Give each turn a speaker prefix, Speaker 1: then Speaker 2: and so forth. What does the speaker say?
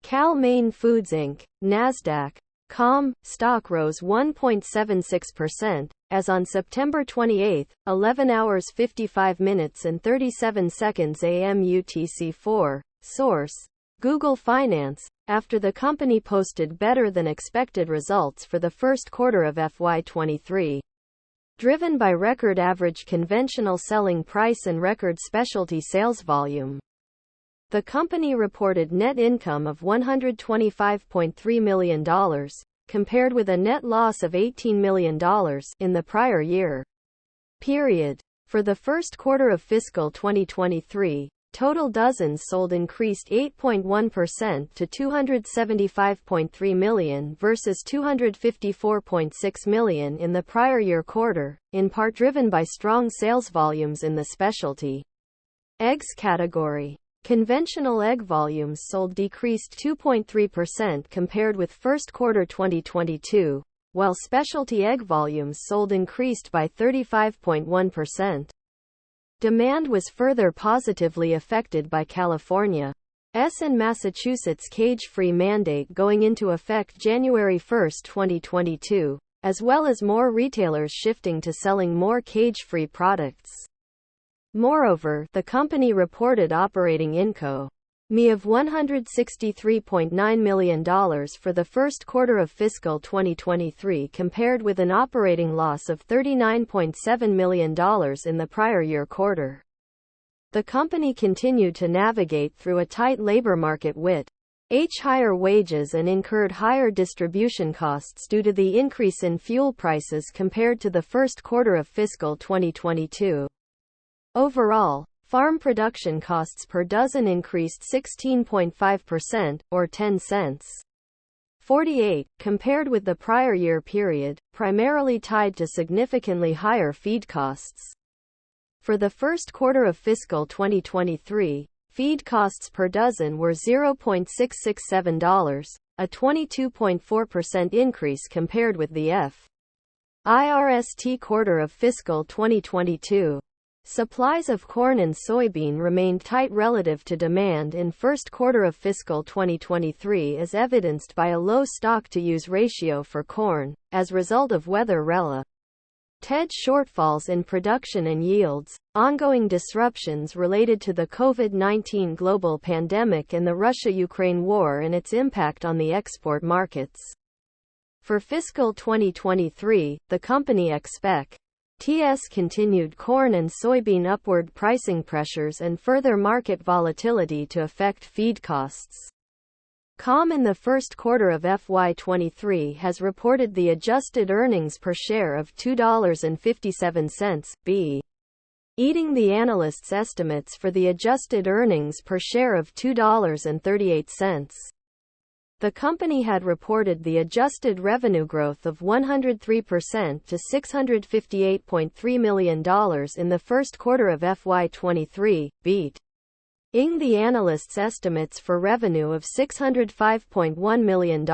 Speaker 1: Cal-Maine Foods Inc., Nasdaq, COM, stock rose 1.76%, as on September 28, 11 hours 55 minutes and 37 seconds AM UTC-4, source, Google Finance, after the company posted better than expected results for the first quarter of FY23. Driven by record average conventional selling price and record specialty sales volume. The company reported net income of $125.3 million, compared with a net loss of $18 million in the prior year period. For the first quarter of fiscal 2023, total dozens sold increased 8.1% to 275.3 million versus 254.6 million in the prior year quarter, in part driven by strong sales volumes in the specialty eggs category. Conventional egg volumes sold decreased 2.3% compared with first quarter 2022, while specialty egg volumes sold increased by 35.1%. Demand was further positively affected by California's and Massachusetts cage-free mandate going into effect January 1, 2022, as well as more retailers shifting to selling more cage-free products. Moreover, the company reported operating income of $163.9 million for the first quarter of fiscal 2023 compared with an operating loss of $39.7 million in the prior year quarter. The company continued to navigate through a tight labor market with higher wages and incurred higher distribution costs due to the increase in fuel prices compared to the first quarter of fiscal 2022. Overall, farm production costs per dozen increased 16.5%, or 10 cents. 48, compared with the prior year period, primarily tied to significantly higher feed costs. For the first quarter of fiscal 2023, feed costs per dozen were $0.667, a 22.4% increase compared with the first quarter of fiscal 2022. Supplies of corn and soybean remained tight relative to demand in first quarter of fiscal 2023 as evidenced by a low stock-to-use ratio for corn, as result of weather-related shortfalls in production and yields, ongoing disruptions related to the COVID-19 global pandemic and the Russia-Ukraine war and its impact on the export markets. For fiscal 2023, the company expects continued corn and soybean upward pricing pressures and further market volatility to affect feed costs. COM in the first quarter of FY23 has reported the adjusted earnings per share of $2.57, beating the analysts' estimates for the adjusted earnings per share of $2.38. The company had reported the adjusted revenue growth of 103% to $658.3 million in the first quarter of FY23, beating the analysts' estimates for revenue of $605.1 million.